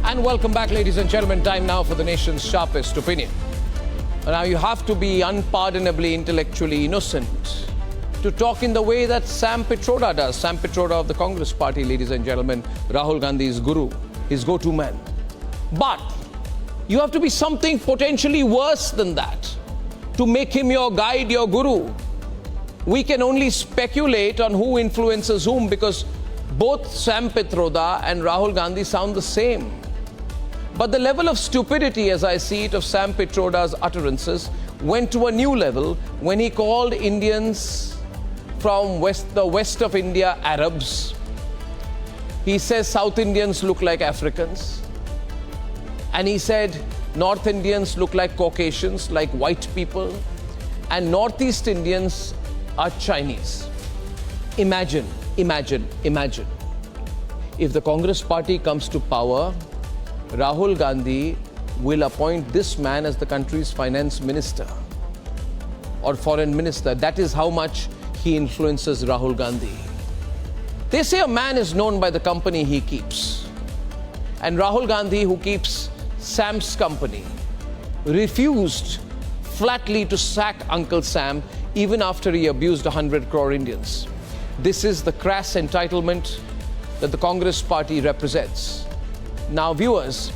And welcome back, ladies and gentlemen. Time now for the nation's sharpest opinion. Now, you have to be unpardonably intellectually innocent to talk in the way that Sam Pitroda does. Sam Pitroda of the Congress Party, ladies and gentlemen, Rahul Gandhi's guru, his go-to man. But you have to be something potentially worse than that to make him your guide, your guru. We can only speculate on who influences whom, because both Sam Pitroda and Rahul Gandhi sound the same. But the level of stupidity, as I see it, of Sam Pitroda's utterances went to a new level when he called Indians from the west of India Arabs. He says South Indians look like Africans. And he said North Indians look like Caucasians, like white people. And Northeast Indians are Chinese. Imagine. If the Congress Party comes to power, Rahul Gandhi will appoint this man as the country's finance minister or foreign minister. That is how much he influences Rahul Gandhi. They say a man is known by the company he keeps. And Rahul Gandhi, who keeps Sam's company, refused flatly to sack Uncle Sam even after he abused 100 crore Indians. This is the crass entitlement that the Congress Party represents. Now, viewers,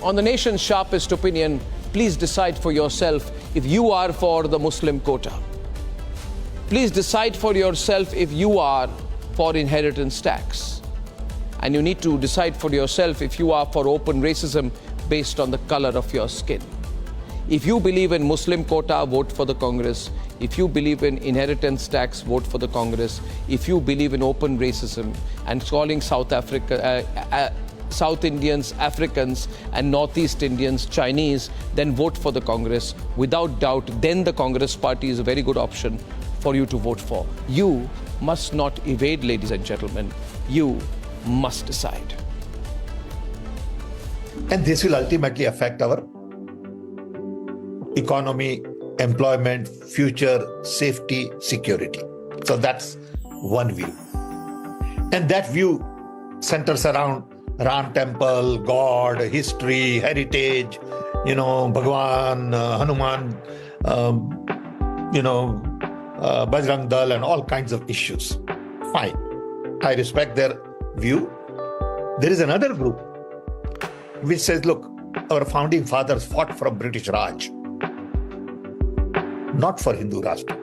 on the nation's sharpest opinion, please decide for yourself if you are for the Muslim quota. Please decide for yourself if you are for inheritance tax. And you need to decide for yourself if you are for open racism based on the color of your skin. If you believe in Muslim quota, vote for the Congress. If you believe in inheritance tax, vote for the Congress. If you believe in open racism and calling South Indians Africans and Northeast Indians Chinese, then vote for the Congress. Without doubt, then the Congress Party is a very good option for you to vote for. You must not evade, ladies and gentlemen. You must decide. And this will ultimately affect our economy, employment, future, safety, security. So that's one view. And that view centers around Ram temple, God, history, heritage, Bhagwan, Hanuman, Bajrang Dal and all kinds of issues. Fine. I respect their view. There is another group which says, look, our founding fathers fought from British Raj, not for Hindu Rashtra,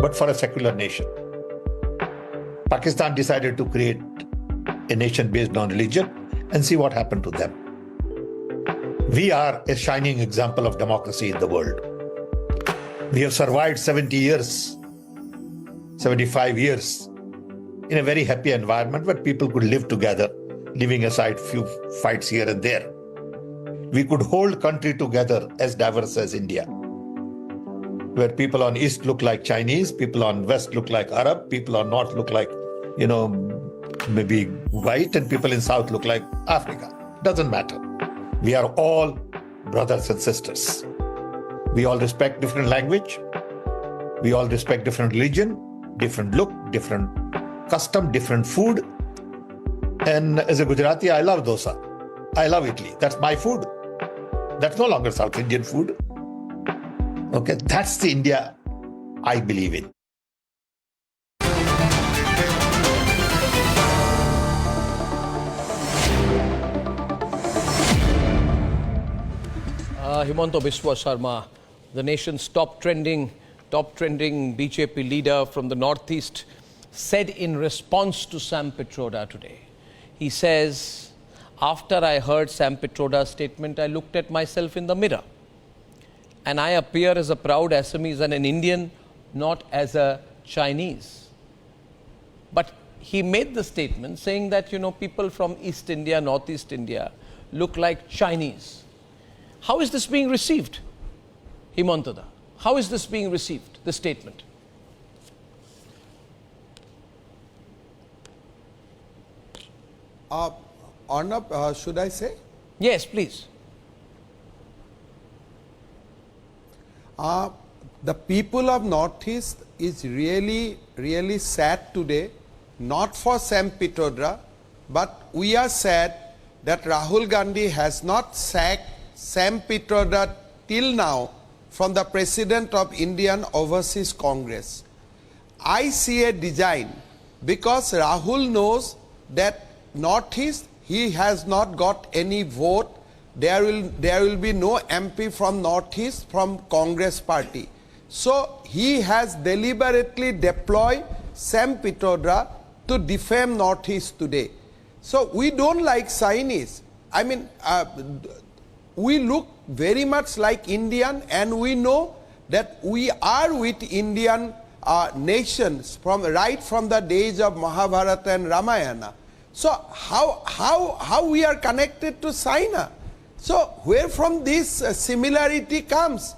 but for a secular nation. Pakistan decided to create a nation based on religion, and see what happened to them. We are a shining example of democracy in the world. We have survived 70 years, 75 years in a very happy environment where people could live together, leaving aside few fights here and there. We could hold country together as diverse as India, where people on East look like Chinese, people on West look like Arab, people on North look like, maybe white, and people in South look like Africa. Doesn't matter. We are all brothers and sisters. We all respect different language. We all respect different religion, different look, different custom, different food. And as a Gujarati, I love dosa. I love Italy. That's my food. That's no longer South Indian food. Okay, that's the India I believe in. Himanta Biswa Sarma, the nation's top trending BJP leader from the Northeast, said in response to Sam Pitroda today. He says, after I heard Sam Pitroda's statement, I looked at myself in the mirror. And I appear as a proud Assamese and an Indian, not as a Chinese. But he made the statement saying that, people from East India, Northeast India look like Chinese. How is this being received, Himantada? How is this being received, this statement? Arnab, should I say? Yes, please. The people of Northeast is really sad today, not for Sam Pitroda, but we are sad that Rahul Gandhi has not sacked Sam Pitroda till now from the President of Indian Overseas Congress. I see a design because Rahul knows that Northeast, he has not got any vote. There will be no MP from Northeast from Congress party. So he has deliberately deployed Sam Pitroda to defame Northeast today. So we don't like Chinese. I mean, we look very much like Indian, and we know that we are with Indian nations right from the days of Mahabharata and Ramayana. So how we are connected to China? So where from this similarity comes?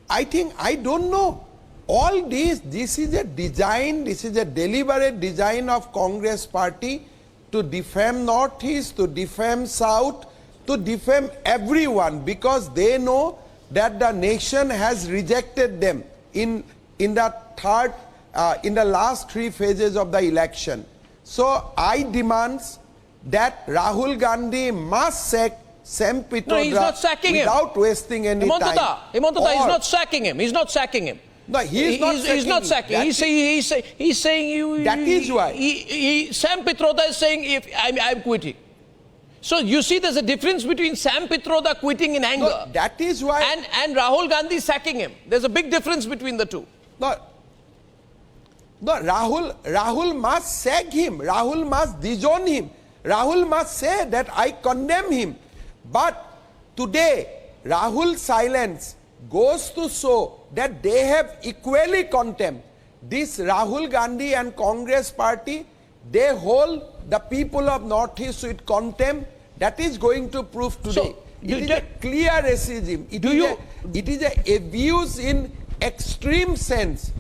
I think, I don't know. All this is a design, this is a deliberate design of Congress party to defame Northeast, to defame South, to defame everyone, because they know that the nation has rejected them in the last three phases of the election. So I demand that Rahul Gandhi must sack Sam Pitroda. No, he's not sacking without wasting any time. He's not sacking him. He's not sacking him. No, he's not sacking him. He's saying you. That is why. Sam Pitroda is saying, I'm quitting. So you see, there's a difference between Sam Pitroda quitting in anger. No, that is why. And Rahul Gandhi sacking him. There's a big difference between the two. No, Rahul must sack him. Rahul must disown him. Rahul must say that I condemn him. But today, Rahul's silence goes to show that they have equally contempt. This Rahul Gandhi and Congress party, they hold the people of Northeast with contempt. That is going to prove today. So, it is a clear racism. It is a abuse in extreme sense.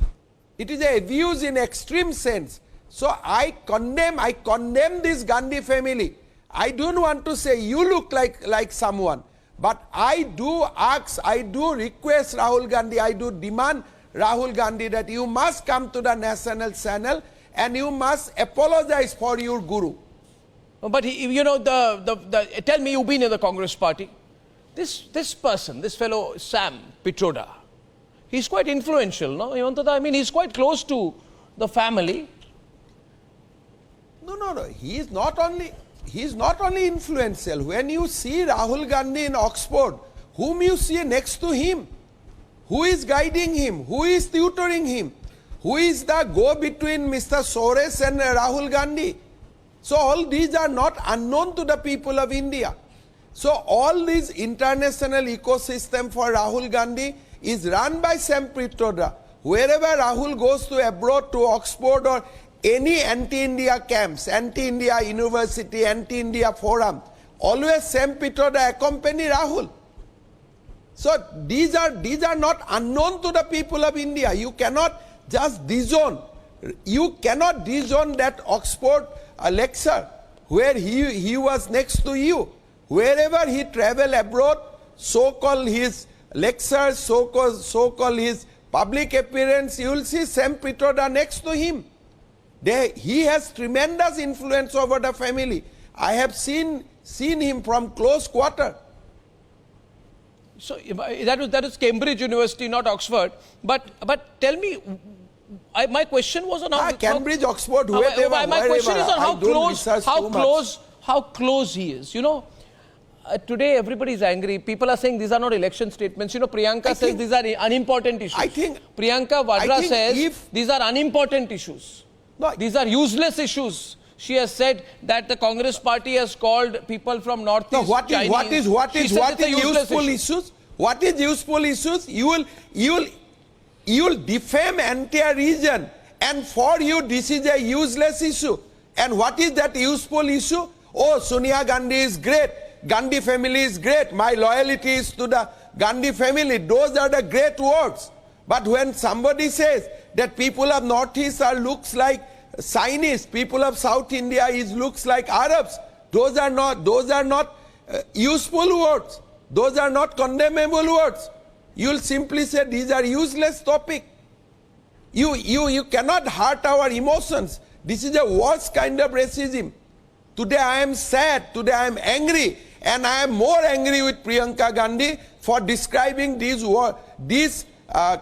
It is a abuse in extreme sense. So I condemn this Gandhi family. I don't want to say you look like someone, but I do ask, I do request Rahul Gandhi, I do demand Rahul Gandhi that you must come to the national channel and you must apologize for your guru. But you know, tell me, you've been in the Congress party. This person, this fellow Sam Pitroda, he's quite influential, no? I mean, he's quite close to the family. No. He is not only influential. When you see Rahul Gandhi in Oxford, whom you see next to him, who is guiding him, who is tutoring him, who is the go-between Mr. Soros and Rahul Gandhi. So all these are not unknown to the people of India. So all this international ecosystem for Rahul Gandhi is run by Sam Pitroda. Wherever Rahul goes to abroad, to Oxford or any anti-India camps, anti-India university, anti-India forum, always Sam Pitroda accompany Rahul. So these are not unknown to the people of India. You cannot just disown. You cannot disown that Oxford lecture where he was next to you. Wherever he travel abroad, so-called his lectures, so-called his public appearance, you will see Sam Pitroda next to him. He has tremendous influence over the family. I have seen him from close quarter. So that is Cambridge University, not Oxford. But tell me, my question was on how Cambridge, Oxford, whoever. My question is on how close he is. You know, today everybody is angry. People are saying these are not election statements. You know, Priyanka says these are unimportant issues. Priyanka Vadra says these are unimportant issues. No, these are useless issues. She has said that the Congress party has called people from Northeast. No, what is useful issues? What is useful issues? You will defame entire region, and for you this is a useless issue. And what is that useful issue? Oh, Sonia Gandhi is great. Gandhi family is great. My loyalty is to the Gandhi family. Those are the great words. But when somebody says that people of Northeast looks like Chinese, people of South India looks like Arabs, those are not useful words. Those are not condemnable words. You will simply say these are useless topic. You cannot hurt our emotions. This is the worst kind of racism. Today I am sad, today I am angry, and I am more angry with Priyanka Gandhi for describing this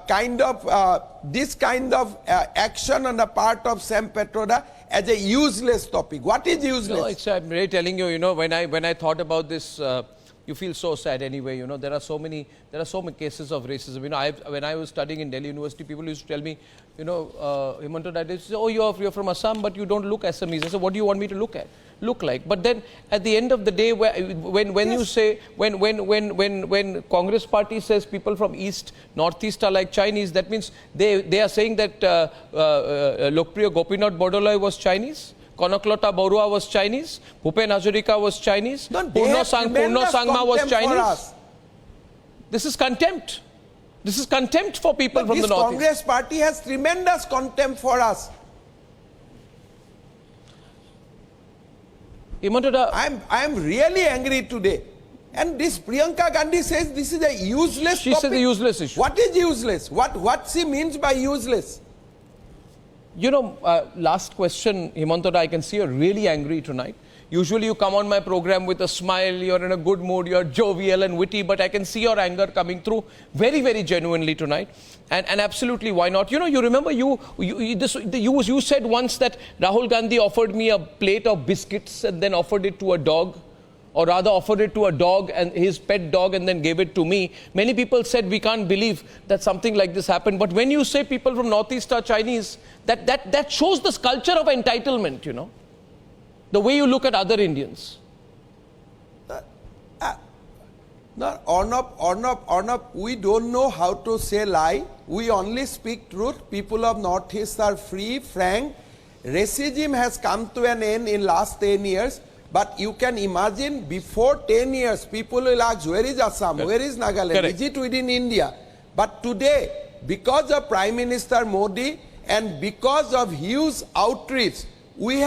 kind of action on the part of Sam Pitroda as a useless topic. What is useless? No, I'm really telling you, when I thought about this, you feel so sad anyway. There are so many cases of racism. When I was studying in Delhi University, people used to tell me, Himanto, they say, oh, you're from Assam, but you don't look Assamese. I said, what do you want me to look like? But then at the end of the day, when you say, when Congress party says people from East, Northeast are like Chinese, that means they are saying that Lokpriya Gopinath Bordoloi was Chinese? Konaklata Borua was Chinese, Bhupen Hazarika was Chinese, Purno Sangma was Chinese. This is contempt. This is contempt for people from the North. Congress party has tremendous contempt for us. I am really angry today. And this Priyanka Gandhi says this is a useless topic. She said a useless issue. What is useless? What she means by useless? Last question, Himanto, I can see you're really angry tonight. Usually you come on my program with a smile, you're in a good mood, you're jovial and witty, but I can see your anger coming through very, very genuinely tonight. And absolutely, why not? You remember you said once that Rahul Gandhi offered me a plate of biscuits and then offered it to a dog. Or rather offered it to a dog, and his pet dog, and then gave it to me. Many people said, we can't believe that something like this happened. But when you say people from Northeast are Chinese, that shows this culture of entitlement, the way you look at other Indians. Arnab, we don't know how to say lie. We only speak truth. People of Northeast are free, frank. Racism has come to an end in last 10 years. But you can imagine before 10 years, people will ask, where is Assam? Where is Nagaland? Correct. Is it within India? But today, because of Prime Minister Modi and because of huge outreach, we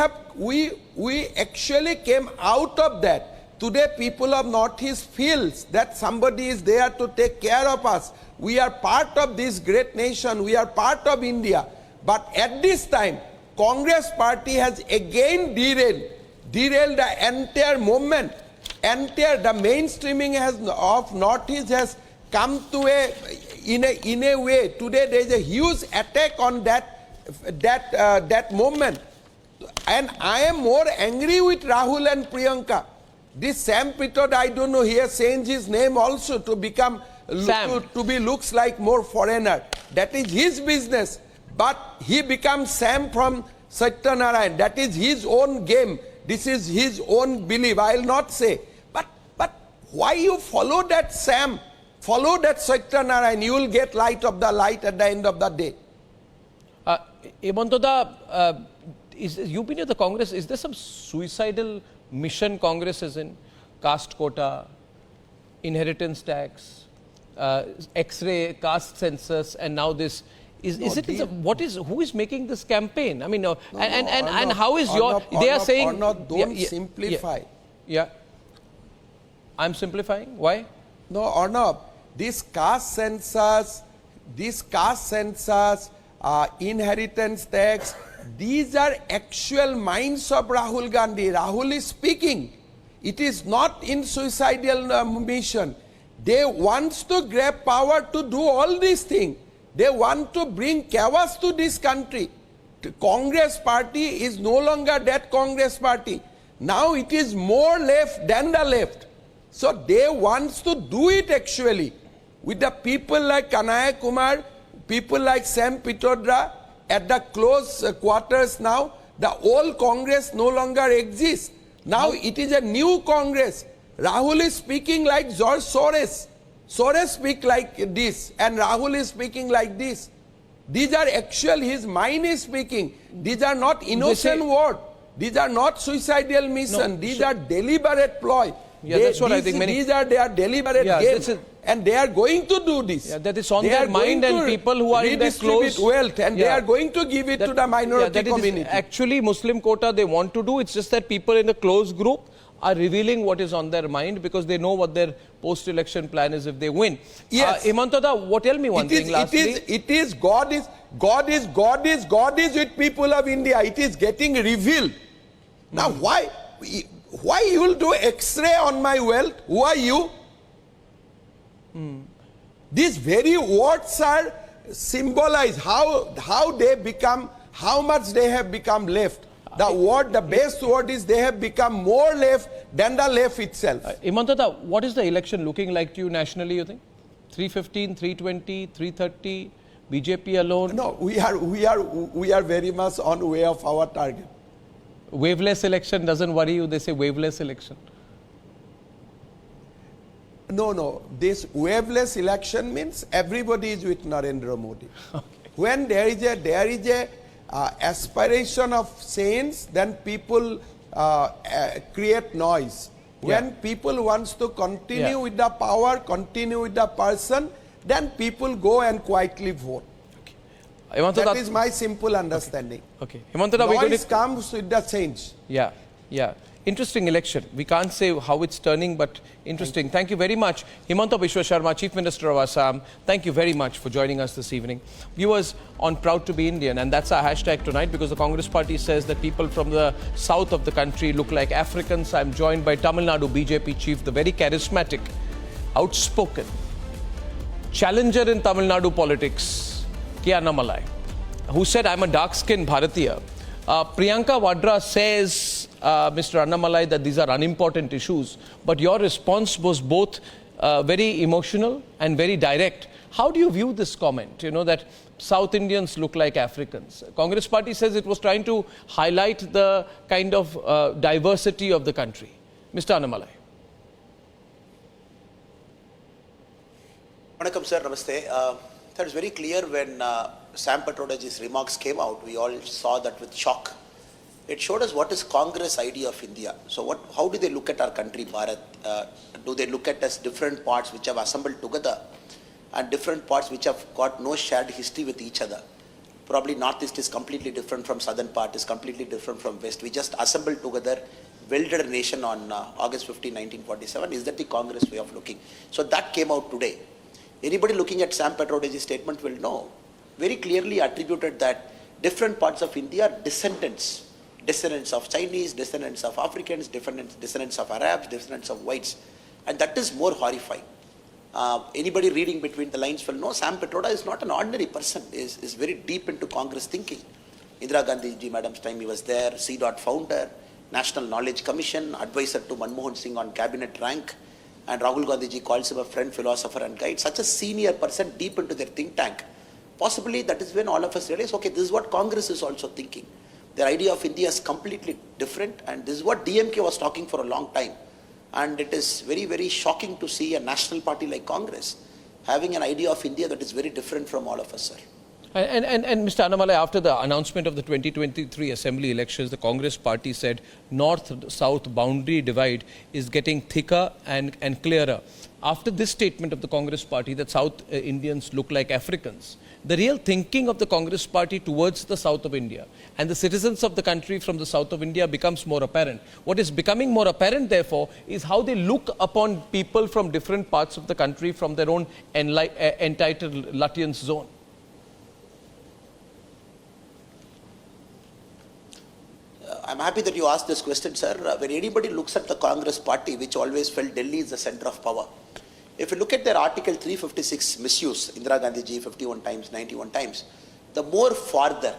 actually came out of that. Today, people of Northeast feels that somebody is there to take care of us. We are part of this great nation. We are part of India. But at this time, Congress party has again derailed the entire movement. The mainstreaming of Northeast has come to in a way. Today there is a huge attack on that movement. And I am more angry with Rahul and Priyanka. This Sam Pitroda, I don't know, he has changed his name also to become looks like more foreigner. That is his business. But he becomes Sam from Satyanarayan. That is his own game. This is his own belief. I will not say. But why you follow that Sam? Follow that Satyanarayan. You will get light of the light at the end of the day. Himanto, you've been at the Congress. Is there some suicidal mission Congress is in? Caste quota, inheritance tax, X-ray, caste census, and now this. Who is making this campaign? I mean, and how is they are saying... Don't simplify. Yeah. I'm simplifying? Why? No, Arnab, this caste census, inheritance tax, these are actual minds of Rahul Gandhi. Rahul is speaking. It is not in suicidal mission. They want to grab power to do all these things. They want to bring chaos to this country. The Congress party is no longer that Congress party. Now it is more left than the left. So they want to do it actually. With the people like Kanhaiya Kumar, people like Sam Pitroda at the close quarters now, the old Congress no longer exists. Now it is a new Congress. Rahul is speaking like George Soros. Soros speak like this and Rahul is speaking like this. These are actual, his mind is speaking. These are not innocent words. These are not suicidal mission. These are deliberate ploy. Yeah, that's what I think. These are their deliberate games. And they are going to do this. Yeah, that is on their mind, and people who are in their close wealth, and they are going to give it to the minority community. Actually, Muslim quota they want to do. It's just that people in the close group are revealing what is on their mind because they know what their post-election plan is if they win. Yes. Himanto, tell me one thing lastly. God is with people of India. It is getting revealed. Now, why why you will do X-ray on my wealth? Who are you? These very words are symbolize how they become, how much they have become left. The best word is they have become more left than the left itself. Himanta, what is the election looking like to you nationally, you think? 315, 320, 330, BJP alone? No, we are very much on way of our target. Waveless election doesn't worry you, they say waveless election. No. This waveless election means everybody is with Narendra Modi. Okay. When there is a aspiration of change, then people create noise. When people wants to continue with the power, continue with the person, then people go and quietly vote. Okay. That is my simple understanding. Okay. Noise comes with the change. Yeah. Interesting election. We can't say how it's turning, but interesting. Thank you very much. Himanta Biswa Sharma, Chief Minister of Assam, thank you very much for joining us this evening. Viewers, on Proud to be Indian, and that's our hashtag tonight because the Congress Party says that people from the south of the country look like Africans. I'm joined by Tamil Nadu BJP Chief, the very charismatic, outspoken, challenger in Tamil Nadu politics, Annamalai, who said, I'm a dark-skinned Bharatiya. Priyanka Vadra says, Mr. Annamalai, that these are unimportant issues, but your response was both very emotional and very direct. How do you view this comment, that South Indians look like Africans? Congress Party says it was trying to highlight the kind of diversity of the country. Mr. Annamalai. Vanakkam sir, namaste. That is very clear when Sam Pitroda's remarks came out. We all saw that with shock. It showed us what is Congress' idea of India. So how do they look at our country, Bharat? Do they look at us different parts which have assembled together and different parts which have got no shared history with each other? Probably Northeast is completely different from Southern part, is completely different from West. We just assembled together, welded a nation on August 15, 1947. Is that the Congress way of looking? So that came out today. Anybody looking at Sam Pitroda's statement will know, very clearly attributed that different parts of India are descendants of Chinese, descendants of Africans, descendants of Arabs, descendants of whites. And that is more horrifying. Anybody reading between the lines will know Sam Pitroda is not an ordinary person, is very deep into Congress thinking. Indira Gandhi ji madam's time he was there, C.Dot founder, National Knowledge Commission, advisor to Manmohan Singh on cabinet rank, and Rahul Gandhi ji calls him a friend, philosopher and guide. Such a senior person deep into their think tank. Possibly that is when all of us realize, okay, this is what Congress is also thinking. Their idea of India is completely different, and this is what DMK was talking for a long time. And it is very, very shocking to see a national party like Congress having an idea of India that is very different from all of us, sir. And Mr. Annamalai, after the announcement of the 2023 Assembly elections, the Congress Party said North-South boundary divide is getting thicker and clearer. After this statement of the Congress Party that South Indians look like Africans, the real thinking of the Congress Party towards the south of India and the citizens of the country from the south of India becomes more apparent. What is becoming more apparent, therefore, is how they look upon people from different parts of the country from their own entitled Lutyens zone. I'm happy that you asked this question, sir. When anybody looks at the Congress Party, which always felt Delhi is the center of power, if you look at their Article 356 misuse, Indira Gandhi ji 51 times, 91 times, the more farther,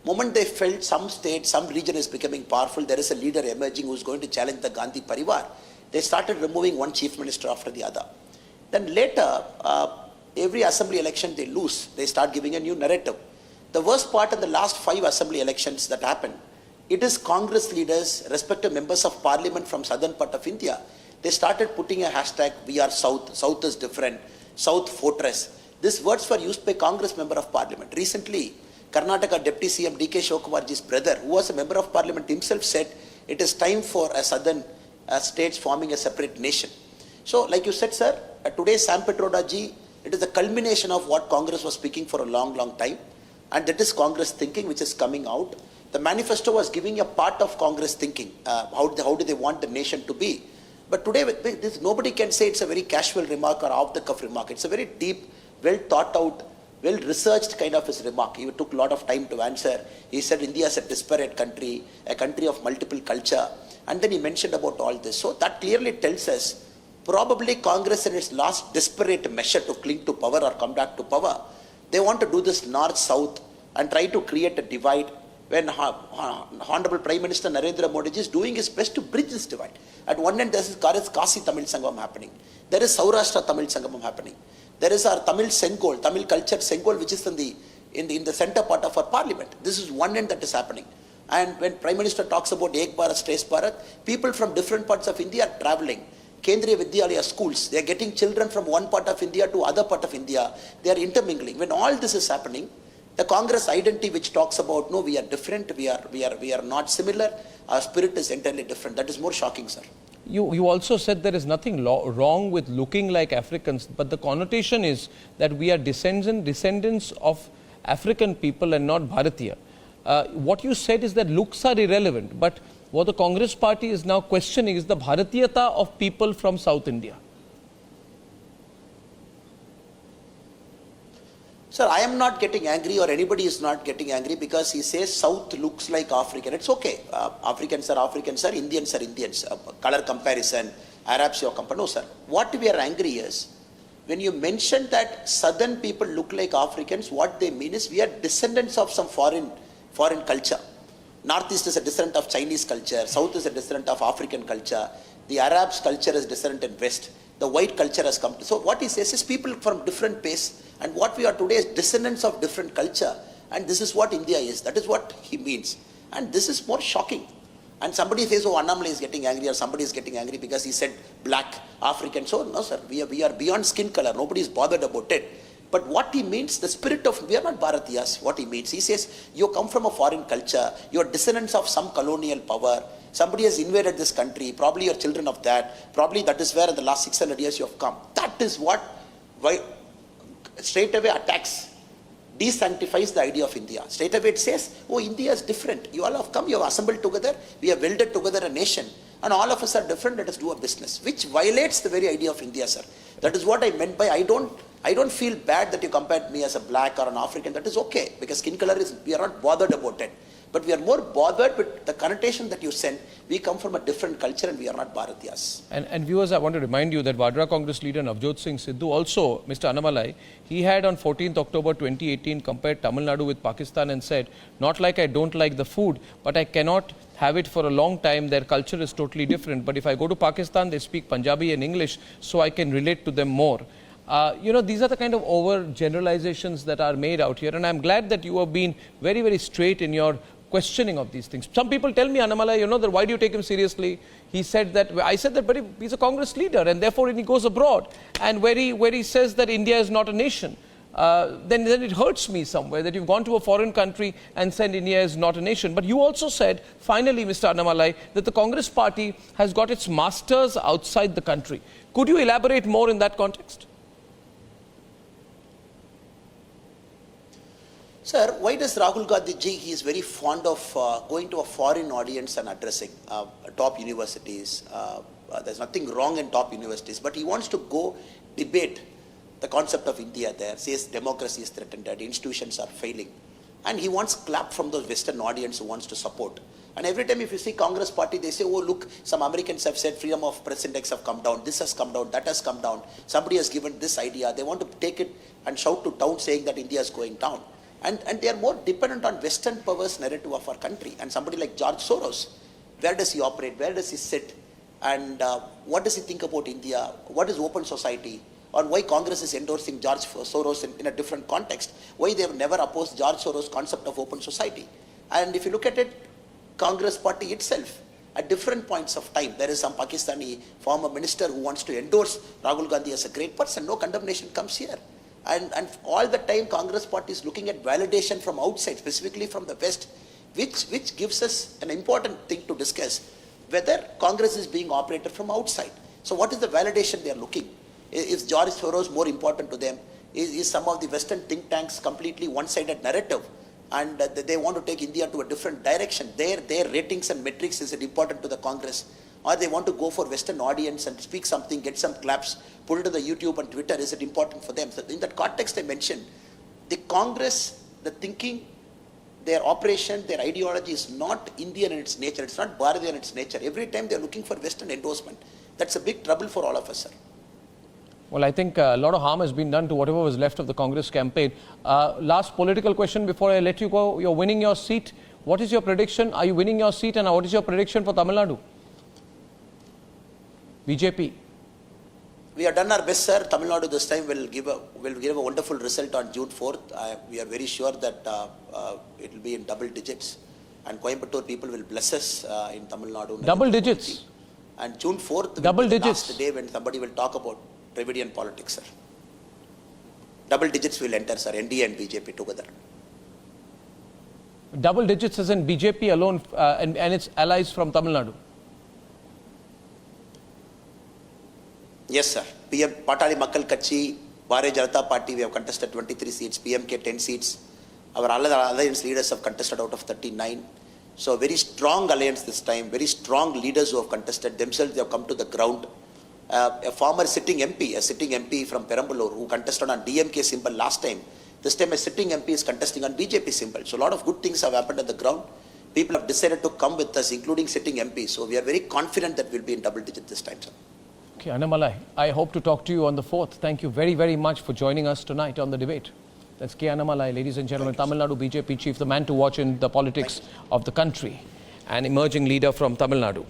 moment they felt some state, some region is becoming powerful, there is a leader emerging who is going to challenge the Gandhi Parivar, they started removing one chief minister after the other. Then later, every assembly election they lose, they start giving a new narrative. The worst part in the last 5 assembly elections that happened, it is Congress leaders, respective members of parliament from southern part of India, they started putting a hashtag, we are South, South is different, South fortress. These words were used by Congress member of parliament. Recently, Karnataka Deputy CM D.K. Shivakumarji's brother, who was a member of parliament himself, said it is time for a southern states forming a separate nation. So, like you said, sir, today Sam Pitroda ji, it is the culmination of what Congress was speaking for a long, long time. And that is Congress thinking which is coming out. The manifesto was giving a part of Congress thinking. How do they want the nation to be? But today, nobody can say it's a very casual remark or off-the-cuff remark. It's a very deep, well thought out well-researched kind of his remark. He took a lot of time to answer. He said India is a disparate country, a country of multiple culture. And then he mentioned about all this. So that clearly tells us probably Congress in its last desperate measure to cling to power or come back to power, they want to do this north-south and try to create a divide when Honorable Prime Minister Narendra Modi is doing his best to bridge this divide. At one end, there is Kasi Tamil Sangam happening. There is Saurashtra Tamil Sangam happening. There is our Tamil Sengol, Tamil culture Sengol, which is in the center part of our parliament. This is one end that is happening. And when Prime Minister talks about Ek Bharat, Shresth Bharat, people from different parts of India are traveling. Kendriya Vidyalaya schools, they are getting children from one part of India to other part of India. They are intermingling. When all this is happening, the Congress identity which talks about, no, we are different, we are not similar, our spirit is entirely different. That is more shocking, sir. You also said there is nothing wrong with looking like Africans, but the connotation is that we are descendants of African people and not Bharatiya. What you said is that looks are irrelevant, but what the Congress party is now questioning is the Bharatiyata of people from South India. Sir, I am not getting angry, or anybody is not getting angry, because he says South looks like African. It's okay. Africans are Africans, sir. Indians are Indians. Color comparison, Arabs your company. No, sir. What we are angry is, when you mention that Southern people look like Africans, what they mean is we are descendants of some foreign culture. Northeast is a descendant of Chinese culture. South is a descendant of African culture. The Arabs' culture is descendant in West. The white culture has come. So what he says is people from different pace, and what we are today is descendants of different culture. And this is what India is. That is what he means. And this is more shocking. And somebody says, oh, Annamalai is getting angry, or somebody is getting angry because he said black, African. So no, sir, we are beyond skin color. Nobody is bothered about it. But what he means, the spirit of, we are not Bharatiyas, what he means. He says, you come from a foreign culture, you are descendants of some colonial power, somebody has invaded this country, probably you are children of that, probably that is where in the last 600 years you have come. That is what straight away attacks, desanctifies the idea of India. Straight away it says, oh, India is different. You all have come, you have assembled together, we have welded together a nation, and all of us are different, let us do a business, which violates the very idea of India, sir. That is what I meant by, I don't feel bad that you compared me as a black or an African. That is okay, because skin color is, we are not bothered about it. But we are more bothered with the connotation that you send. We come from a different culture and we are not Bharatiyas. And viewers, I want to remind you that Vadra Congress leader Navjot Singh Sidhu also, Mr. Annamalai, he had on 14th October 2018 compared Tamil Nadu with Pakistan and said, not like I don't like the food, but I cannot have it for a long time. Their culture is totally different. But if I go to Pakistan, they speak Punjabi and English, so I can relate to them more. These are the kind of overgeneralizations that are made out here. And I'm glad that you have been very, very straight in your questioning of these things. Some people tell me, Annamalai, that why do you take him seriously? He said that, I said that, but he's a Congress leader, and therefore he goes abroad. And where he says that India is not a nation, then it hurts me somewhere that you've gone to a foreign country and said India is not a nation. But you also said, finally, Mr. Annamalai, that the Congress party has got its masters outside the country. Could you elaborate more in that context? Sir, why does Rahul Gandhi ji, he is very fond of going to a foreign audience and addressing top universities. There's nothing wrong in top universities, but he wants to go debate the concept of India there, says democracy is threatened, that institutions are failing. And he wants clap from those Western audience who wants to support. And every time if you see Congress party, they say, oh, look, some Americans have said freedom of press index have come down, this has come down, that has come down. Somebody has given this idea. They want to take it and shout to town saying that India is going down. And they are more dependent on Western powers narrative of our country. And somebody like George Soros, where does he operate? Where does he sit? And what does he think about India? What is open society? Or why Congress is endorsing George Soros in a different context? Why they have never opposed George Soros' concept of open society? And if you look at it, Congress party itself, at different points of time, there is some Pakistani former minister who wants to endorse Rahul Gandhi as a great person. No condemnation comes here. And all the time Congress party is looking at validation from outside, specifically from the West, which gives us an important thing to discuss, whether Congress is being operated from outside. So what is the validation they are looking? Is George Soros more important to them? Is some of the Western think tanks completely one-sided narrative? And they want to take India to a different direction. Their ratings and metrics is it important to the Congress? Or they want to go for Western audience and speak something, get some claps, put it to the YouTube and Twitter, is it important for them? So in that context I mentioned, the Congress, the thinking, their operation, their ideology is not Indian in its nature. It's not Bharatiya in its nature. Every time they're looking for Western endorsement. That's a big trouble for all of us, sir. Well, I think a lot of harm has been done to whatever was left of the Congress campaign. Last political question before I let you go. You're winning your seat. What is your prediction? Are you winning your seat, and what is your prediction for Tamil Nadu? BJP. We have done our best, sir. Tamil Nadu this time will give a wonderful result on June 4th. We are very sure that it will be in double digits. And Coimbatore people will bless us in Tamil Nadu. Double digits? And June 4th double will be digits. the last day when somebody will talk about Dravidian politics, sir. Double digits will enter, sir. NDA and BJP together. Double digits as in BJP alone and its allies from Tamil Nadu? Yes, sir. PM Patali Makkal Kachi, Bharatiya Janata Party, we have contested 23 seats, PMK 10 seats. Our other alliance leaders have contested out of 39. So very strong alliance this time, very strong leaders who have contested themselves, they have come to the ground. A former sitting MP from Perambulur who contested on DMK symbol last time. This time a sitting MP is contesting on BJP symbol. So a lot of good things have happened on the ground. People have decided to come with us, including sitting MPs. So we are very confident that we'll be in double digit this time, sir. Okay, Annamalai, I hope to talk to you on the 4th. Thank you very, very much for joining us tonight on the debate. That's K. Annamalai, ladies and gentlemen, Tamil Nadu BJP chief, the man to watch in the politics of the country, an emerging leader from Tamil Nadu.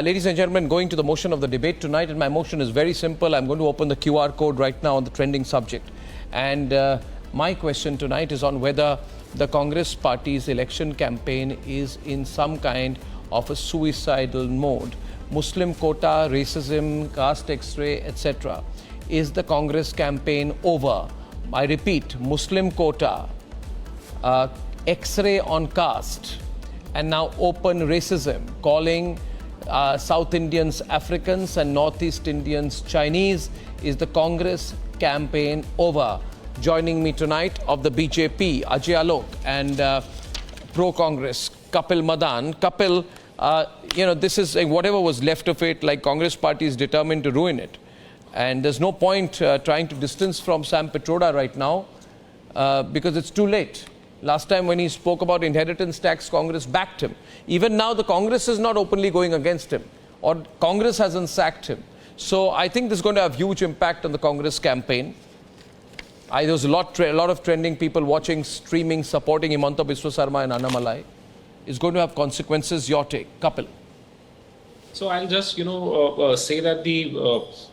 Ladies and gentlemen, going to the motion of the debate tonight, and my motion is very simple. I'm going to open the QR code right now on the trending subject. And my question tonight is on whether the Congress party's election campaign is in some kind of a suicidal mode. Muslim quota, racism, caste X-ray, etc. Is the Congress campaign over? I repeat, Muslim quota, X-ray on caste, and now open racism, calling South Indians Africans and Northeast Indians Chinese. Is the Congress campaign over? Joining me tonight of the BJP, Ajay Alok, and pro-Congress, Kapil Madan. Kapil, this is whatever was left of it, like Congress party is determined to ruin it. And there's no point trying to distance from Sam Pitroda right now because it's too late. Last time when he spoke about inheritance tax, Congress backed him. Even now, the Congress is not openly going against him, or Congress hasn't sacked him. So I think this is going to have huge impact on the Congress campaign. There was a lot of trending people watching, streaming, supporting Himanta Biswa Sarma and Annamalai. It's going to have consequences. Your take, Kapil. So I'll just, say that the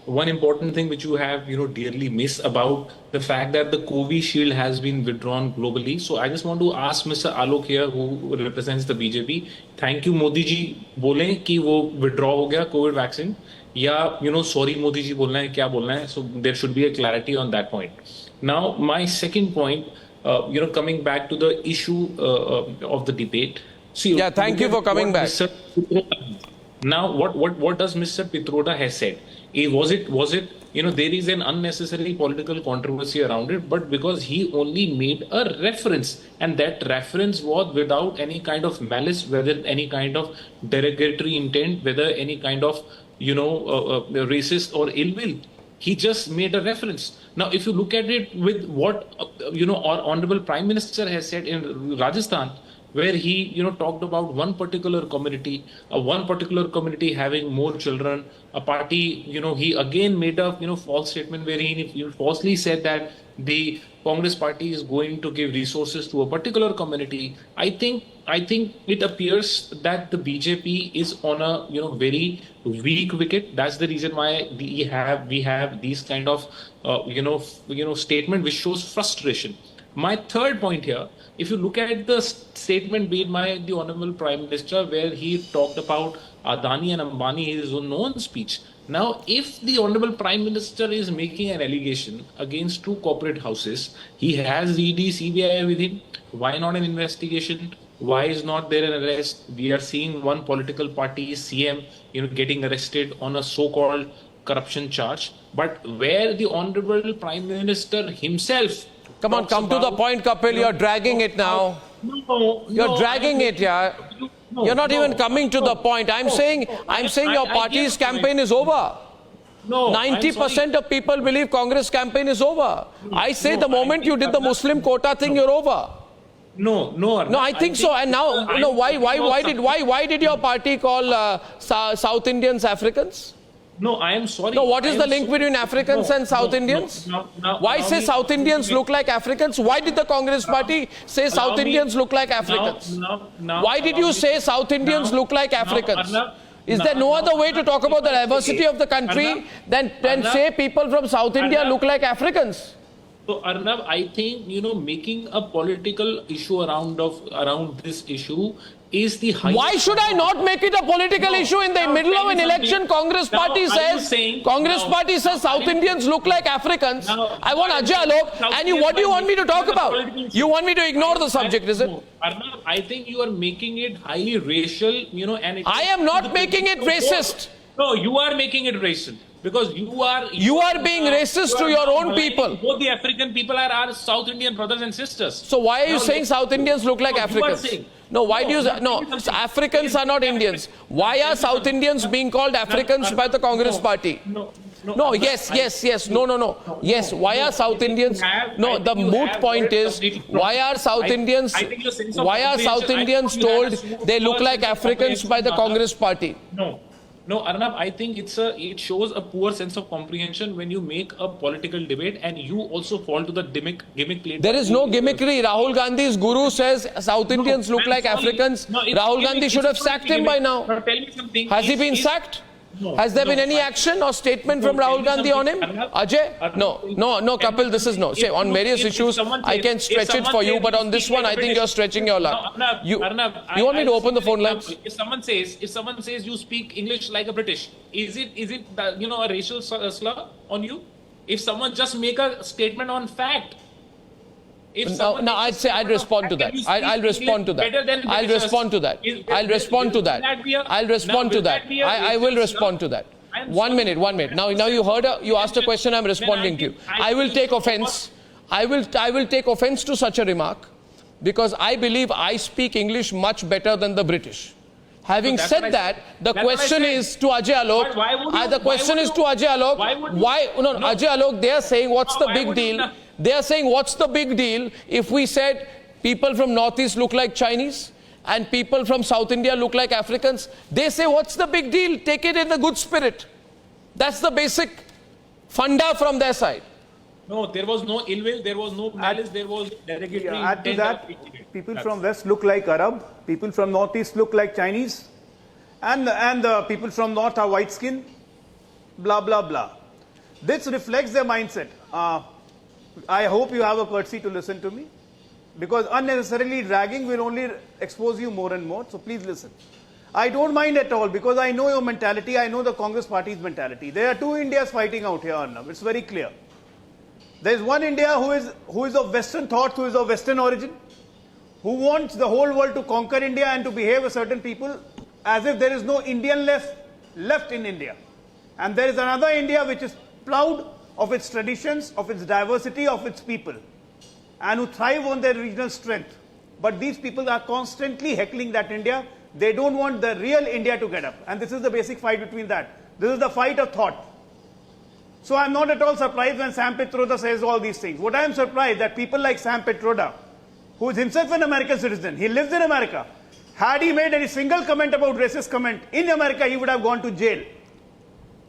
one important thing which you have, dearly missed about the fact that the Covishield has been withdrawn globally. So I just want to ask Mr. Alok here, who represents the BJP, thank you Modi ji, बोलें कि वो withdraw हो गया COVID vaccine, या sorry Modi ji बोलना है, क्या बोलना है? So there should be a clarity on that point. Now my second point, coming back to the issue of the debate. See, yeah, thank you for coming back. Now, what does Mr. Pitroda has said? Was it there is an unnecessary political controversy around it, but because he only made a reference, and that reference was without any kind of malice, whether any kind of derogatory intent, whether any kind of racist or ill will. He just made a reference. Now, if you look at it with what our Honorable Prime Minister has said in Rajasthan, where he talked about one particular community having more children, a party, he again made a false statement where he falsely said that the Congress party is going to give resources to a particular community. I think it appears that the BJP is on a very weak wicket. That's the reason why we have these kind of statement which shows frustration. My third point here, if you look at the statement made by the Honorable Prime Minister, where he talked about Adani and Ambani in his own speech. Now, if the Honorable Prime Minister is making an allegation against two corporate houses, he has ED, CBI with him. Why not an investigation? Why is not there an arrest? We are seeing one political party, CM, getting arrested on a so-called corruption charge. But where the Honorable Prime Minister himself... Come on, come to the point, Kapil. You're dragging it now. You're dragging it, yeah. You're not even coming to the point. I'm saying your party's campaign is over. No, I'm 90% sorry. of people believe Congress campaign is over. I say the moment you did the Muslim quota thing, you're over. No, No, I think so. And now, why did your party call South Indians Africans? No, I am sorry. No, what is I the am link between Africans and South Indians? Why say South Indians look like Africans? Why did the Congress party say South Indians look like Africans? Why did you say South Indians look like Africans? Is there no other way to talk about the diversity of the country than say people from South India look like Africans? So Arnab, I think, making a political issue around this issue is the highest. Why should I not make it a political issue in the middle of an election? Congress party says South Indians look like Africans. I want Ajay Alok. And what do you want me to talk about? You want me to ignore the subject, is it? Arnab, I think you are making it highly racial, and I am not making it racist. No, you are making it racial. Because you are being racist to your own people. Both the African people are our South Indian brothers and sisters. So why are you saying South Indians look like Africans? No, why do you say, no, Africans are not Indians. Why are South Indians being called Africans by the Congress party? No, yes. No. Yes, why are South Indians? No, the moot point is, why are South Indians told they look like Africans by the Congress party? No, Arnab, I think it shows a poor sense of comprehension when you make a political debate and you also fall to the gimmick played. There is no gimmickry. Rahul Gandhi's guru says South Indians look like Africans. Rahul Gandhi should have sacked him by now. Tell me something. Has he been sacked? Has there been any action or statement from Rahul Gandhi on him? Ajay? No, Kapil, this is no. Say, on various issues, I can stretch it for you, but on this one, I think you're stretching your luck. You want me to open the phone lines? If someone says you speak English like a British, is it a racial slur on you? If someone just make a statement on fact, I'd respond to that. I'll respond to that. I will respond to that. 1 minute. Now you asked a question, I'm responding to you. I will take offense. I will take offense to such a remark because I believe I speak English much better than the British. Having said that, the question is to Ajay Alok. Ajay Alok, they are saying what's the big deal? They are saying, what's the big deal if we said people from Northeast look like Chinese and people from South India look like Africans? They say, what's the big deal? Take it in the good spirit. That's the basic funda from their side. No, there was no ill will, there was no malice, there was derogatory add to that, people from West look like Arab, people from Northeast look like Chinese, and the people from North are white skin, blah, blah, blah. This reflects their mindset. I hope you have a courtesy to listen to me, because unnecessarily dragging will only expose you more and more, so please listen. I don't mind at all, because I know your mentality, I know the Congress party's mentality. There are two Indias fighting out here, Arnab. It's very clear. There is one India who is of Western thought, who is of Western origin, who wants the whole world to conquer India and to behave as certain people as if there is no Indian left in India. And there is another India which is proud of its traditions, of its diversity, of its people, and who thrive on their regional strength. But these people are constantly heckling that India. They don't want the real India to get up. And this is the basic fight between that. This is the fight of thought. So I'm not at all surprised when Sam Pitroda says all these things. What I am surprised that people like Sam Pitroda, who is himself an American citizen, he lives in America. Had he made any single comment about racist comment in America, he would have gone to jail.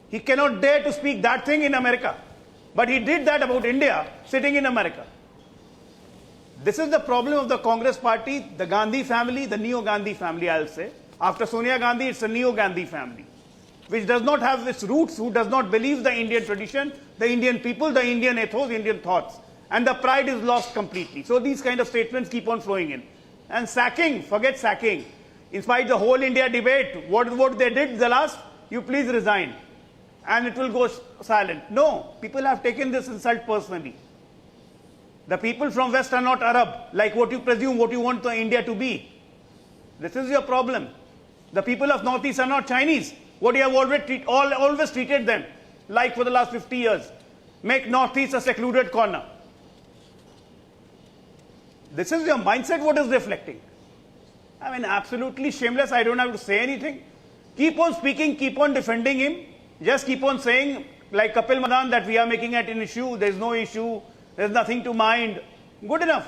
He cannot dare to speak that thing in America. But he did that about India, sitting in America. This is the problem of the Congress party, the Gandhi family, the Neo-Gandhi family, I'll say. After Sonia Gandhi, it's a Neo-Gandhi family, which does not have its roots, who does not believe the Indian tradition, the Indian people, the Indian ethos, Indian thoughts. And the pride is lost completely. So these kind of statements keep on flowing in. And sacking, forget sacking. In spite of the whole India debate, what they did the last, you please resign. And it will go silent. No, people have taken this insult personally. The people from West are not Arab, like what you presume, what you want India to be. This is your problem. The people of Northeast are not Chinese. What you have always treated them, like for the last 50 years. Make Northeast a secluded corner. This is your mindset, what is reflecting. I mean, absolutely shameless. I don't have to say anything. Keep on speaking, keep on defending him. Just keep on saying like Kapil Madan, that we are making it an issue, there's no issue, there's nothing to mind. Good enough.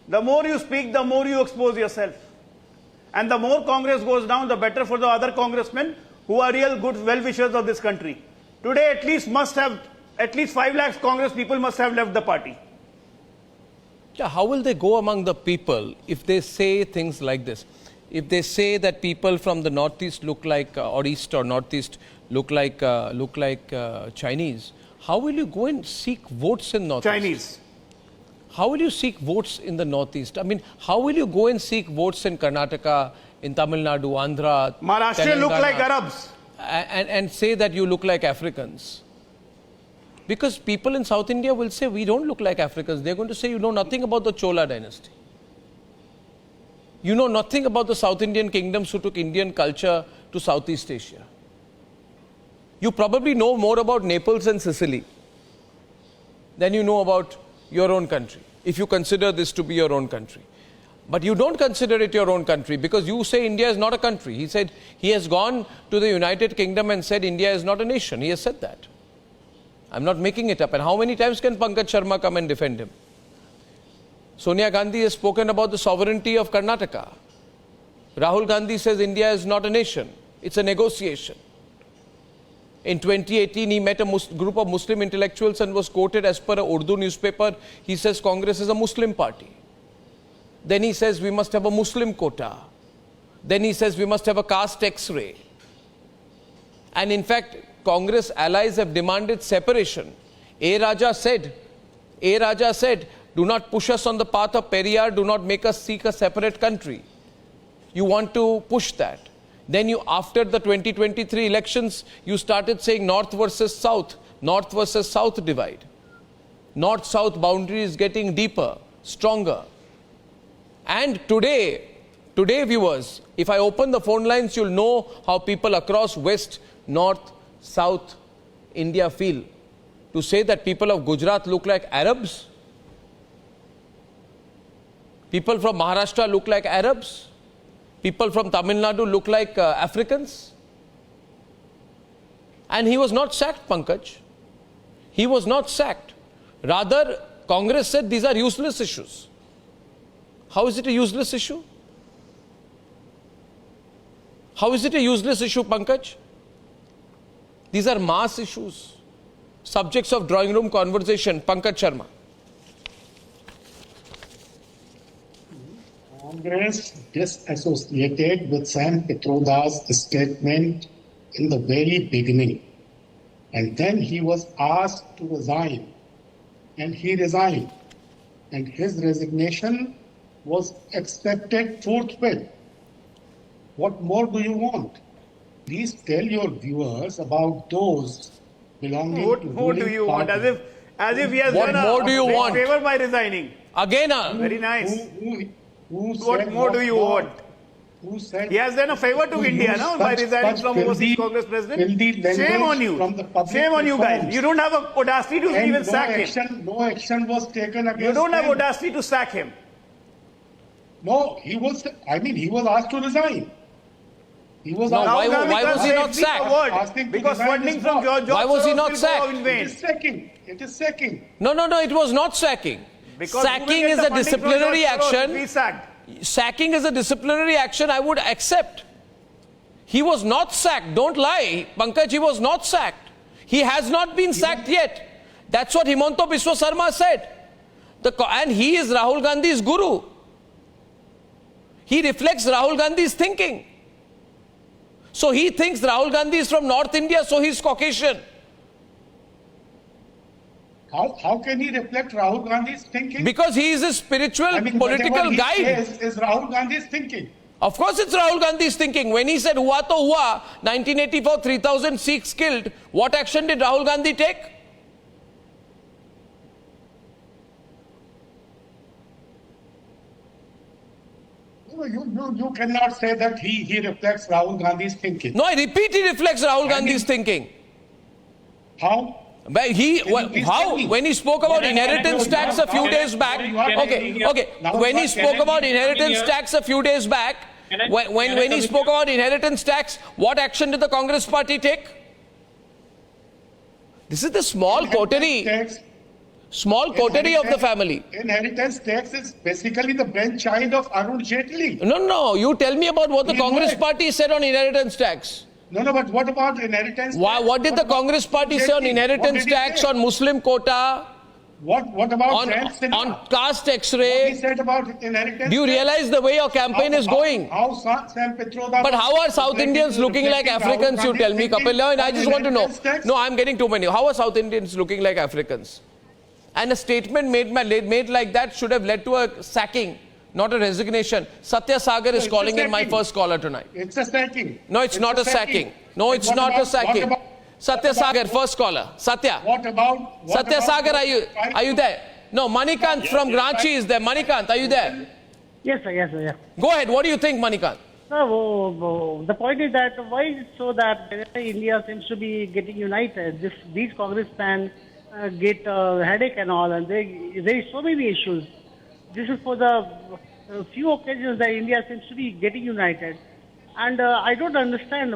The more you speak, the more you expose yourself. And the more Congress goes down, the better for the other congressmen who are real good well-wishers of this country. Today, at least 5 lakhs Congress people must have left the party. Yeah, how will they go among the people if they say things like this? If they say that people from the northeast look like, or east or northeast look like Chinese, how will you go and seek votes in northeast? Chinese. How will you seek votes in the northeast? I mean, how will you go and seek votes in Karnataka, in Tamil Nadu, Andhra, Maharashtra look like Arabs. And say that you look like Africans? Because people in South India will say, we don't look like Africans. They're going to say, you know nothing about the Chola dynasty. You know nothing about the South Indian kingdoms who took Indian culture to Southeast Asia. You probably know more about Naples and Sicily than you know about your own country, if you consider this to be your own country. But you don't consider it your own country because you say India is not a country. He said he has gone to the United Kingdom and said India is not a nation. He has said that. I'm not making it up. And how many times can Pankaj Sharma come and defend him? Sonia Gandhi has spoken about the sovereignty of Karnataka. Rahul Gandhi says India is not a nation. It's a negotiation. In 2018, he met a group of Muslim intellectuals and was quoted as per a Urdu newspaper. He says Congress is a Muslim party. Then he says we must have a Muslim quota. Then he says we must have a caste X-ray. And in fact, Congress allies have demanded separation. A. Raja said, do not push us on the path of Periyar, do not make us seek a separate country. You want to push that. Then you, after the 2023 elections, you started saying North versus South divide. North-South boundary is getting deeper, stronger. And today viewers, if I open the phone lines, you'll know how people across West, North, South India feel. To say that people of Gujarat look like Arabs, people from Maharashtra look like Arabs, people from Tamil Nadu look like Africans. And he was not sacked, Pankaj. He was not sacked. Rather, Congress said these are useless issues. How is it a useless issue? How is it a useless issue, Pankaj? These are mass issues, subjects of drawing room conversation. Pankaj Sharma. Congress disassociated with Sam Pitroda's statement in the very beginning. And then he was asked to resign. And he resigned. And his resignation was accepted forthwith. What more do you want? Please tell your viewers about those belonging What to more do you want? party. As if he has What done more do you a want? favor by resigning. Again, Very nice. Who What said more do you more? want? Who said He has done a favor to who India, used no, by such resigning from overseas filthy- Congress president. filthy language Shame on you. from the public Shame on you guys. platforms. You don't have a audacity to And even sack him. no action was taken against You don't have him. audacity to sack him. No, he was asked to resign. He was No, asked why Rahul Gandhi was can't he say not a single sacked? word Asking to because resign funding is from wrong. George Why was he Soros not will sacked? go in vain. It is sacking. It is sacking. No, it was not sacking. Because Sacking who will get is the a funding from disciplinary George Soros action. if he's sacked? Sacking is a disciplinary action I would accept. He was not sacked. Don't lie, Pankaj, he was not sacked. He has not been sacked yet. That's what Himanta Biswa Sarma said. And he is Rahul Gandhi's guru. He reflects Rahul Gandhi's thinking. So he thinks Rahul Gandhi is from North India, so he's Caucasian. How can he reflect Rahul Gandhi's thinking? Because he is a spiritual political whatever he guide. says is Rahul Gandhi's thinking. Of course it's Rahul Gandhi's thinking. When he said hua to hua, 1984, 3,000 Sikhs killed, what action did Rahul Gandhi take? You cannot say that he reflects Rahul Gandhi's thinking. No, I repeat, he reflects Rahul Gandhi's thinking. How? But when he spoke about inheritance tax a few days back, when he spoke about inheritance tax a few days back, when he spoke about inheritance tax, what action did the Congress party take? This is the small coterie. Small coterie of the family. Inheritance tax is basically the brainchild of Arun Jaitley. No. You tell me about what the Congress party said on inheritance tax. No, but what about inheritance tax? What did the Congress party say on inheritance tax, on Muslim quota? What about on caste What he X-ray? said about inheritance Do you tax? realize the way your campaign is going? How Sam Pitroda But how are South Indians looking like Africans, you tell me, Kapil? No, I just want to know. No, I'm getting too many. How are South Indians looking like Africans? And a statement made like that should have led to a sacking, not a resignation. Satya Sagar is calling in my first caller tonight. It's a sacking. No, it's not a sacking. No, it's not a sacking. Satya Sagar, first caller. Satya. Satya Sagar, are you there? No, Manikant from Ranchi is there. Manikant, are you there? Yes, sir. Yes, sir. Yeah. Go ahead. What do you think, Manikant? So the point is that why is it so that India seems to be getting united? These congressmen get a headache and all, and there is so many issues. This is for the few occasions that India seems to be getting united, and I don't understand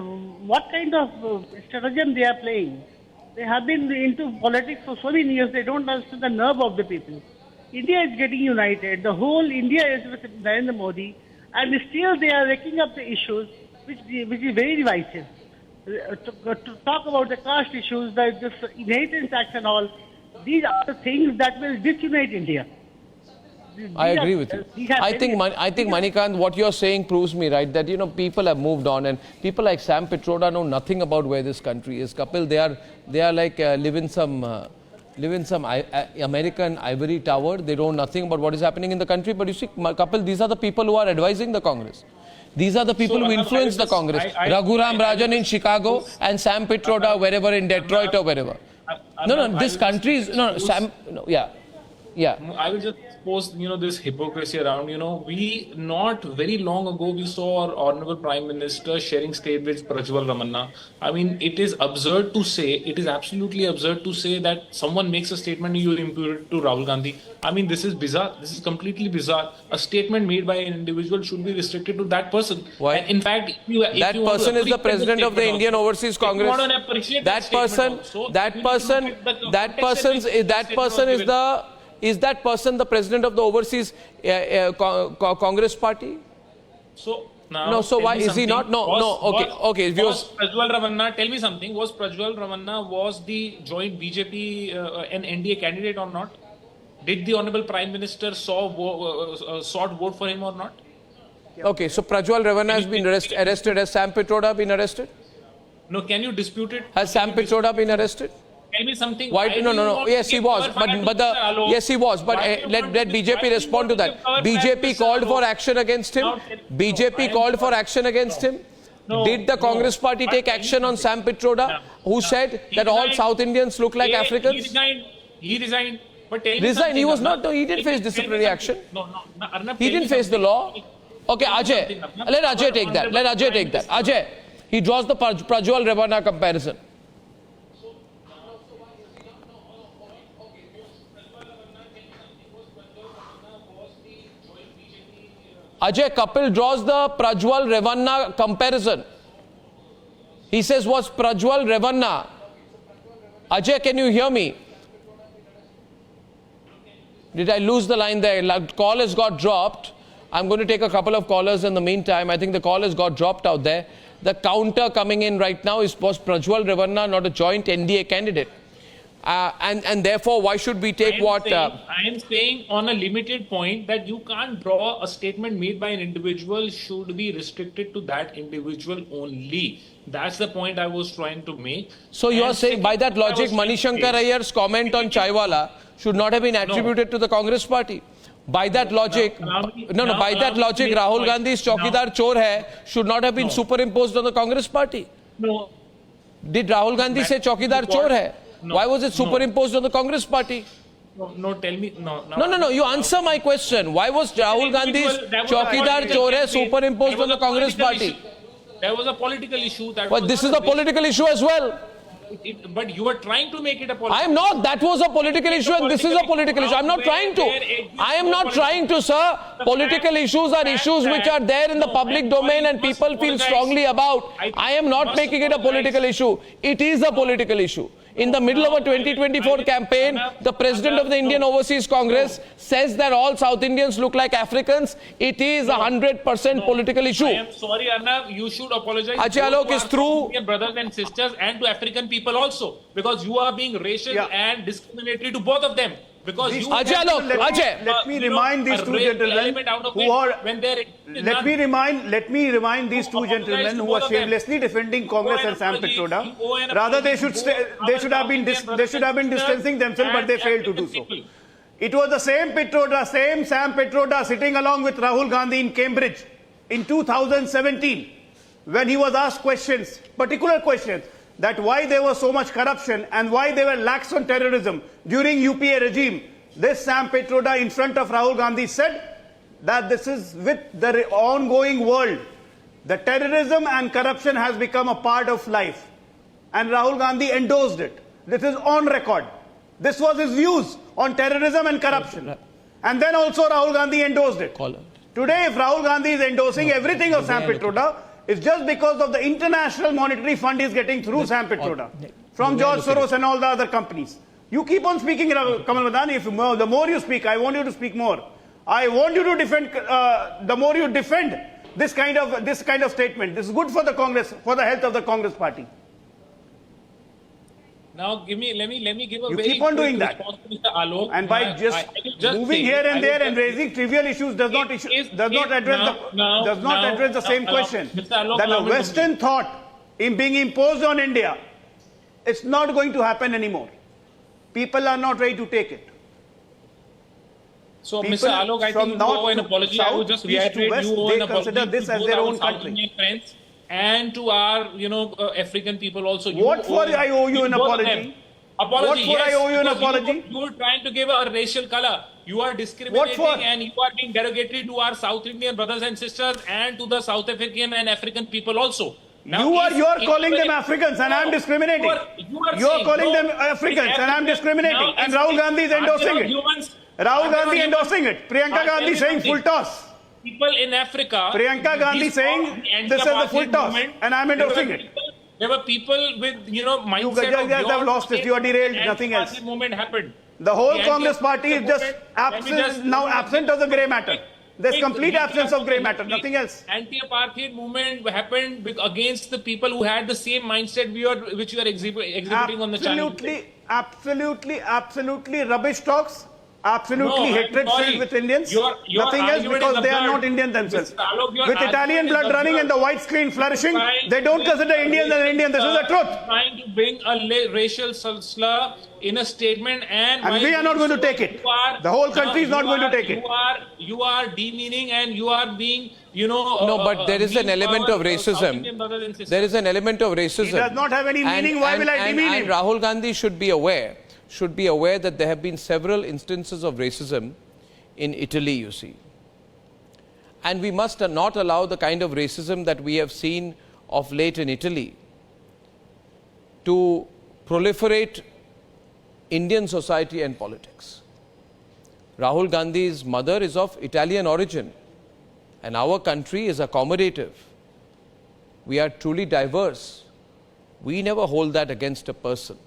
what kind of stratagem they are playing. They have been into politics for so many years. They don't understand the nerve of the people. India is getting united. The whole India is with Narendra Modi, and still they are raking up the issues which is very divisive. To talk about the caste issues, the inheritance tax and all, these are the things that will disunite India. I agree with you. I think Manikant, what you're saying proves me right, that people have moved on, and people like Sam Pitroda know nothing about where this country is. Kapil, they are like live in some American ivory tower. They know nothing about what is happening in the country. But you see, Kapil, these are the people who are advising the Congress. These are the people who influence the Congress. Raghuram Rajan in Chicago and Sam Pitroda wherever in Detroit or wherever. This country is yeah. I will just post, this hypocrisy around, we not very long ago, we saw our Honorable Prime Minister sharing stage with Prajwal Ramanna. I mean, it is absolutely absurd to say that someone makes a statement, you impute it to Rahul Gandhi. I mean, this is bizarre. This is completely bizarre. A statement made by an individual should be restricted to that person. Why? And in fact, that person is the president of the Indian Overseas Congress. That person the president of the Overseas Congress Party? So now, so why is he not? Okay. Was Prajwal Ramanna, tell me something. Was Prajwal Ramanna the joint BJP and NDA candidate or not? Did the Honorable Prime Minister sought vote for him or not? Okay, so Prajwal Ramanna has been arrested. Has Sam Pitroda been arrested? No, can you dispute it? Has Sam Pitroda been arrested? Tell me something. Why? No. Yes, he was. Yes, he was. But let BJP respond to that. BJP called for action against him. BJP called for action against him. Did the Congress party take action on Sam Pitroda, who said that all South Indians look like Africans? He resigned. But resigned. He was not. No, he didn't face disciplinary action. He didn't face the law. Okay, Ajay. Let Ajay take that. Ajay, he draws the Prajwal Ramanna comparison. Ajay, Kapil draws the Prajwal Ramanna comparison. He says, was Prajwal Ramanna? Ajay, can you hear me? Did I lose the line there? Call has got dropped. I'm going to take a couple of callers in the meantime. I think the call has got dropped out there. The counter coming in right now was Prajwal Ramanna not a joint NDA candidate? And therefore, why should we take I am saying on a limited point that you can't draw a statement made by an individual should be restricted to that individual only. That's the point I was trying to make. So you are saying by that logic, Manishankar Ayyar's comment on Chaiwala should not have been attributed to the Congress party. By that logic, by that logic, Rahul Gandhi's Chaukidar Chor hai should not have been superimposed on the Congress party. No. Did Rahul Gandhi say Chaukidar Chor hai? Why was it superimposed on the Congress party? Tell me. No. You answer my question. Why was Rahul Gandhi's Chaukidar Chor hai superimposed on the Congress party? There was a political issue. But this is a political issue as well. But you are trying to make it a political issue. I am not. That was a political issue and this is a political issue. I am not trying to. I am not trying to, sir. Political issues are issues which are there in the public domain and people feel strongly about. I am not making it a political issue. It is a political issue. In the middle of a 2024 campaign, the president of the Indian Overseas Congress says that all South Indians look like Africans. It is 100% political issue. I am sorry, Arnab. You should apologize Ajay both Alok to is our through. Indian brothers and sisters and to African people also, because you are being racial and discriminatory to both of them. Because you Ajay Alok, Ajay. Let me remind these two gentlemen who are. when they're Let me remind these two gentlemen who are shamelessly defending Congress and Sam Pitroda. Rather, they should have been distancing themselves, but they failed to do so. It was the same Sam Pitroda sitting along with Rahul Gandhi in Cambridge in 2017 when he was asked questions, particular questions, that why there was so much corruption and why they were lax on terrorism during UPA regime. This Sam Pitroda in front of Rahul Gandhi said that this is with the ongoing world. The terrorism and corruption has become a part of life. And Rahul Gandhi endorsed it. This is on record. This was his views on terrorism and corruption. And then also Rahul Gandhi endorsed it. Today, if Rahul Gandhi is endorsing everything of Sam Pitroda, it's just because of the International Monetary Fund is getting through Sam Pitroda from George Soros and all the other companies. You keep on speaking, Kamal Madani. The more you speak, I want you to speak more. I want you to defend. The more you defend this kind of statement, this is good for the Congress, for the health of the Congress party. Now, let me give a You very keep on quick doing that. response to Mr. Alok. And by just moving here and there and raising trivial issues does not address the same question. That the Western thought in being imposed on India, it's not going to happen anymore. People are not ready to take it. So, People Mr. Alok, I think you owe an apology. I would just reiterate, you owe an apology consider this to as both their our own South country. Indian friends and to our, African people also. What for I owe you an both of them. apology? Apology, What for yes, I owe you an because apology? You are trying to give a racial color. You are discriminating What for? and you are being derogatory to our South Indian brothers and sisters and to the South African and African people also. Now, You are calling them Africans and I am discriminating. You are calling them Africans and I am discriminating. And Rahul Gandhi is endorsing it. Rahul Gandhi endorsing it. Priyanka Gandhi saying full toss. People in Africa. Priyanka Gandhi saying this is the full toss and I am endorsing it. There were people with, mindset You guys have lost it. You are derailed. Nothing else. Movement happened. The whole Congress party is just absent of the grey matter. There's complete absence of grey matter. Nothing else. Anti-apartheid movement happened against the people who had the same mindset which you are exhibiting on the channel. Absolutely rubbish talks. Absolutely No, hatred I'm sorry. filled with Indians. Your Nothing else argument because is they are absurd. not Indian themselves. Mr. Alok, your With Italian argument blood is running and the absurd. white screen flourishing, Trying- they don't consider Indians as Indian. This is the truth. Trying to bring a racial slur in a statement and we are not going to take it. The whole country is not going to take it. You are demeaning and you are being, No, but there is an element of racism. There is an element of racism. He does not have any meaning. Why will I demean him? And Rahul Gandhi should be aware that there have been several instances of racism in Italy, you see. And we must not allow the kind of racism that we have seen of late in Italy to proliferate Indian society and politics. Rahul Gandhi's mother is of Italian origin, and our country is accommodative. We are truly diverse. We never hold that against a person.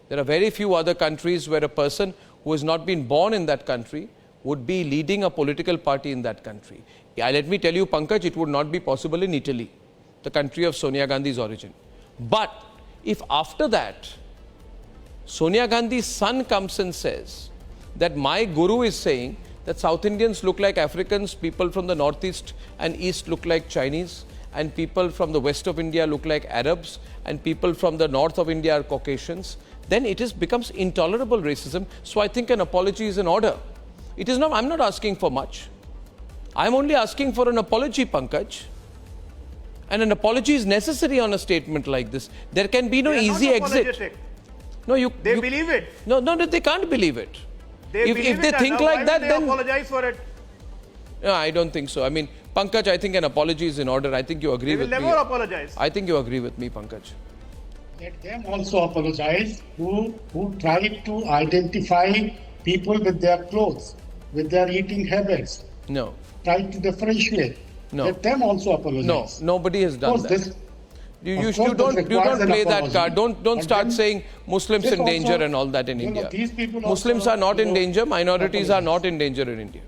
There are very few other countries where a person who has not been born in that country would be leading a political party in that country. Let me tell you, Pankaj, it would not be possible in Italy, the country of Sonia Gandhi's origin. But if after that, Sonia Gandhi's son comes and says that my guru is saying that South Indians look like Africans, people from the northeast and east look like Chinese, and people from the west of India look like Arabs, and people from the north of India are Caucasians, then it becomes intolerable racism. So I think an apology is in order. It is not. I'm not asking for much. I'm only asking for an apology, Pankaj. And an apology is necessary on a statement like this. There can be no easy exit. No, They believe it. No, they can't believe it. If they think why like that, will they then apologize for it. No, I don't think so. I mean, Pankaj, I think an apology is in order. I think you agree They will with me. never apologize. I think you agree with me, Pankaj. Let them also apologize who tried to identify people with their clothes, with their eating habits, No. tried to differentiate. No. Let them also apologize. No, nobody has done that. You Of course, don't that requires an play that apology. card. Don't But start then saying Muslims this in danger also- and all that in No, no, India. these people Muslims also, are not in danger. Minorities are apologize. not in danger in India.